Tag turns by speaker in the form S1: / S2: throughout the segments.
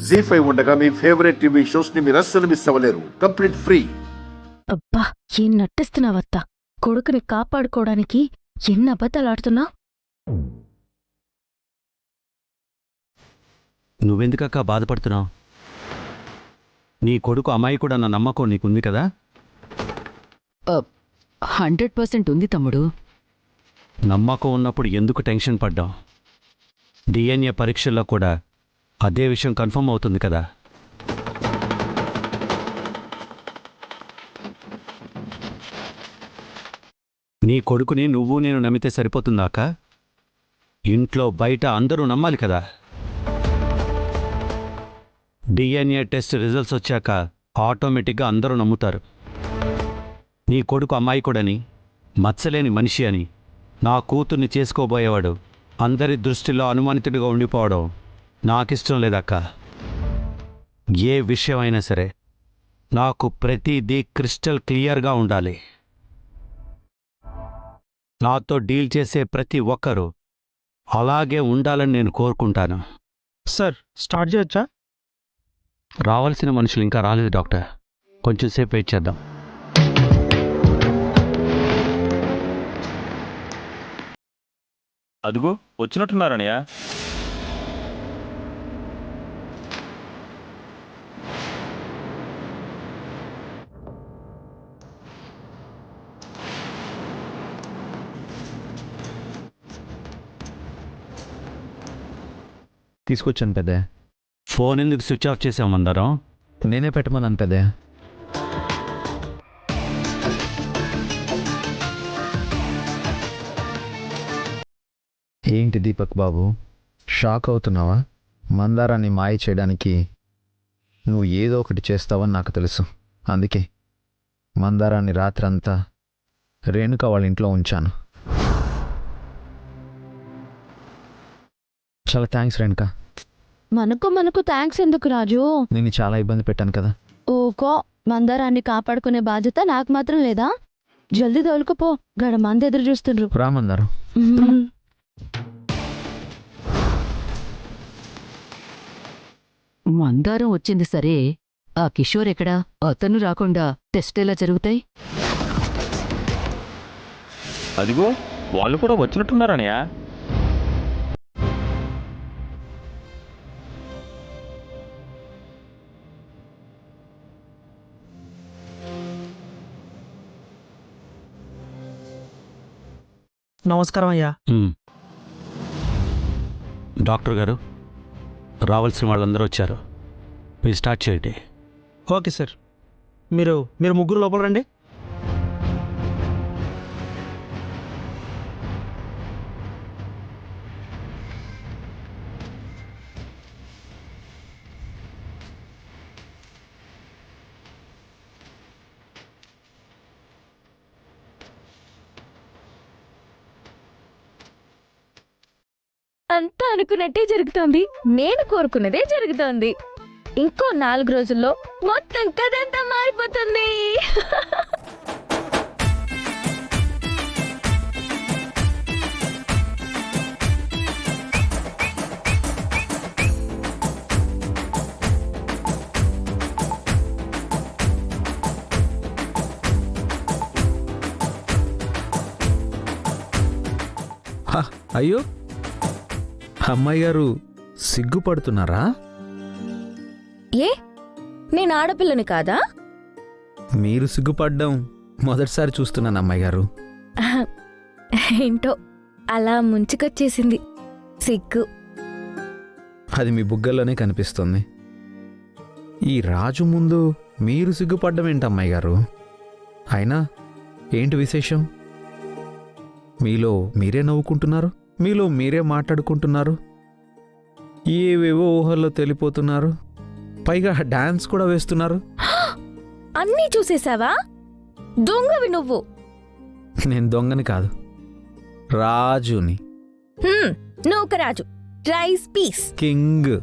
S1: జీ5 ఉండగా మీ favourite TV shows ని మీరు అస్సలు మిస్ అవ్వలేరు. Complete free.
S2: అబ్బా ఏం నటిస్తున్నావత్తా. కొడుకుని కాపాడుకోవడానికి ఎన్ని అబద్ధాలాడుతున్నా.
S3: నువ్వెందుకక్క బాధపడుతున్నావు? నీ కొడుకు అమాయకుడన్న నమ్మకం నీకుంది కదా?
S4: 100% ఉంది తమ్ముడు.
S3: నమ్మకం ఉన్నప్పుడు ఎందుకు టెన్షన్ పడ్డావు? డిఎన్ఏ పరీక్షల్లో కూడా అదే విషయం కన్ఫర్మ్ అవుతుంది కదా. నీ కొడుకుని నువ్వు నేను నమ్మితే సరిపోతుందాక? ఇంట్లో బయట అందరూ నమ్మాలి కదా. డిఎన్ఏ టెస్ట్ రిజల్ట్స్ వచ్చాక ఆటోమేటిక్గా అందరూ నమ్ముతారు. నీ కొడుకు అమాయకుడని, మచ్చలేని మనిషి అని, నా కూతుర్ని చేసుకోబోయేవాడు అందరి దృష్టిలో అనుమానితుడిగా ఉండిపోవడం నాకిష్టం లేదక్క. ఏ విషయమైనా సరే నాకు ప్రతిదీ క్రిస్టల్ క్లియర్గా ఉండాలి. నాతో డీల్ చేసే ప్రతి ఒక్కరూ అలాగే ఉండాలని నేను కోరుకుంటాను.
S5: సార్ స్టార్ట్ చేయొచ్చా?
S3: రావాల్సిన మనుషులు ఇంకా రాలేదు డాక్టర్. కొంచెం సేపు వెయిట్ చేద్దాం.
S6: అదుగో వచ్చినట్టున్నారనయ్య.
S5: తీసుకొచ్చాను పెద్ద.
S3: ఫోన్ ఎందుకు స్విచ్ ఆఫ్ చేసామందరం?
S5: నేనే పెట్టమన్నాను పెద్ద. ఏంటి దీపక్ బాబు, షాక్ అవుతున్నావా? మందారాన్ని మాయ చేయడానికి నువ్వు ఏదో ఒకటి చేస్తావని నాకు తెలుసు. అందుకే మందారాన్ని రాత్రంతా రేణుక వాళ్ళ ఇంట్లో ఉంచాను. చాలా థ్యాంక్స్ రేణుక.
S2: మనకు థ్యాంక్స్ ఎందుకు రాజు?
S5: నేను చాలా ఇబ్బంది పెట్టాను కదా.
S2: ఓకో, మందారాన్ని కాపాడుకునే బాధ్యత నాకు మాత్రం లేదా? జల్దీ తోలుకుపో, గడ మంది ఎదురు చూస్తుండ్రు.
S5: రామందారు.
S4: మందారం వచ్చింది సరే, ఆ కిషోర్ ఎక్కడా? అతను రాకుండా టెస్ట్ ఎలా జరుగుతాయి?
S6: అదిగో వాళ్ళు కూడా వచ్చినట్టున్నారనయ్య.
S7: నమస్కారం అయ్యా.
S3: డాక్టర్ గారు, రావాల్సిన వాళ్ళందరూ వచ్చారు. మీరు స్టార్ట్ చేయండి.
S7: Okay sir. మీరు ముగ్గురు లోపల రండి.
S2: అంతా అనుకున్నట్టే జరుగుతోంది. నేను కోరుకున్నదే జరుగుతోంది. ఇంకో 4 రోజుల్లో మొత్తం కథంతా మారిపోతుంది.
S5: అయ్యో, అమ్మాయి గారు సిగ్గుపడుతున్నారా?
S2: ఏ, నేను ఆడపిల్లని కాదా?
S5: మీరు సిగ్గుపడ్డం మొదటిసారి చూస్తున్నాను అమ్మాయి గారు.
S2: ఏంటో అలా ముంచుకొచ్చేసింది సిగ్గు.
S5: అది మీ బుగ్గల్లోనే కనిపిస్తుంది. ఈ రాజు ముందు మీరు సిగ్గుపడ్డం ఏంటి అమ్మాయి గారు? అయినా ఏంటి విశేషం? మీలో మీరే నవ్వుకుంటున్నారు, మీలో మీరే మాట్లాడుకుంటున్నారు, ఏవేవో ఊహల్లో తెలిపోతున్నారు, పైగా డాన్స్ కూడా వేస్తున్నారు.
S2: అన్నీ చూసేశావా? దొంగవి నువ్వు.
S5: నేను దొంగని కాదు, రాజుని.
S2: నువ్వు ఒక రాజు, రైస్ పీస్.
S5: కింగ్.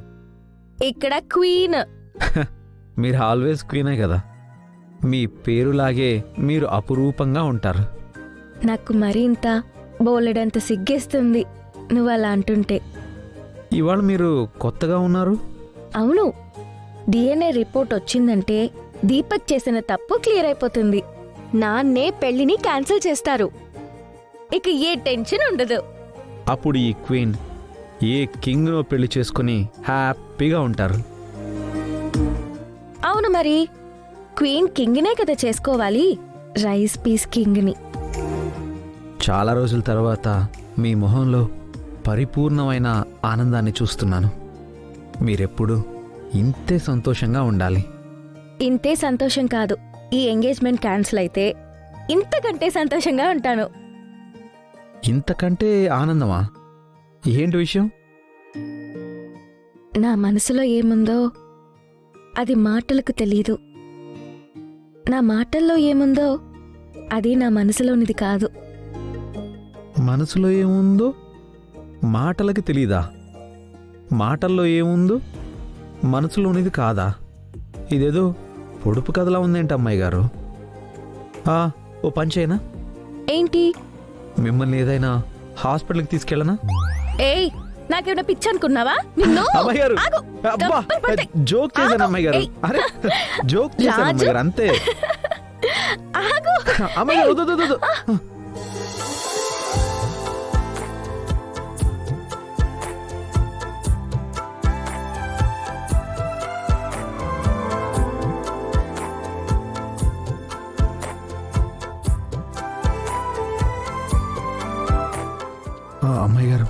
S2: ఇక్కడ క్వీన్.
S5: మీరు ఆల్వేస్ క్వీనే కదా. మీ పేరులాగే మీరు అపురూపంగా ఉంటారు.
S2: నాకు మరింత బోలెడంత సిగ్గేస్తుంది నువ్వు అలా అంటుంటే.
S5: ఇవాళ మీరు కొత్తగా ఉన్నారు.
S2: అవును, డిఎన్ఏ రిపోర్ట్ వచ్చిందంటే దీపక్ చేసిన తప్పు క్లియర్ అయిపోతుంది. నాన్నే పెళ్లిని క్యాన్సిల్ చేస్తారు. ఇక ఏ టెన్షన్ ఉండదు.
S5: అప్పుడు ఈ క్వీన్ ఏ కింగ్నో పెళ్లి చేసుకుని హ్యాపీగా ఉంటారు.
S2: అవును మరి, క్వీన్ కింగ్నే కదా చేసుకోవాలి, రైస్ పీస్ కింగ్ని.
S5: చాలా రోజుల తర్వాత మీ మొహంలో పరిపూర్ణమైన ఆనందాన్ని చూస్తున్నాను. మీరెప్పుడు ఇంతే సంతోషంగా ఉండాలి.
S2: ఇంతే సంతోషం కాదు, ఈ ఎంగేజ్మెంట్ క్యాన్సిల్ అయితే ఇంతకంటే సంతోషంగా ఉంటాను.
S5: ఇంతకంటే ఆనందమా? ఏంటి విషయం?
S2: నా మనసులో ఏముందో అది మాటలకు తెలీదు. నా మాటల్లో ఏముందో అది నా మనసులోనిది కాదు.
S5: మనసులో ఏముందో మాటలకి తెలీదా? మాటల్లో ఏముందో మనసులోనిది కాదా? ఇదేదో పొడుపు కథలా ఉందేంటి అమ్మాయి గారు? ఓ పంచేనా?
S2: ఏంటి?
S5: మిమ్మల్ని ఏదైనా హాస్పిటల్కి తీసుకెళ్ళనా?
S2: ఏయ్, నాకేమైనా పిచ్చి అనుకున్నావా? నిన్ను
S5: అమ్మాయి గారు,
S2: ఆగు.
S5: అబ్బా,
S2: దెబ్బలు పడతాయి.
S5: జోక్ చేశాను అమ్మాయి గారు.
S2: ఏయ్.
S5: అరే, జోక్ చేశాను అమ్మాయి గారు, అంతే.
S2: ఆగు.
S5: అమ్మాయి గారు, వద్దు, వద్దు, వద్దు. అమ్మాయి గారు,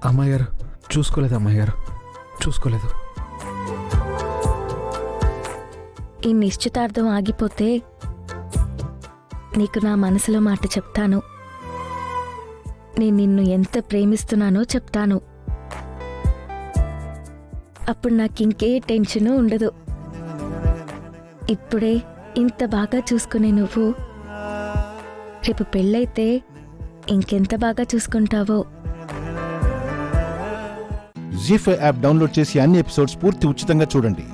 S5: అమ్మాయి గారు, చూసుకోలేదు అమ్మాయి గారు, చూసుకోలేదు.
S2: ఈ నిశ్చితార్థం ఆగిపోతే నీకు నా మనసులో మాట చెప్తాను. నేను నిన్ను ఎంత ప్రేమిస్తున్నానో చెప్తాను. అప్పుడు నాకింకే టెన్షను ఉండదు. ఇప్పుడే ఇంత బాగా చూసుకునే నువ్వు రేపు పెళ్ళైతే ఇంకెంత బాగా చూసుకుంటావో.
S8: జీ5 యాప్ డౌన్లోడ్ చేసి అన్ని ఎపిసోడ్స్ పూర్తి ఉచితంగా చూడండి.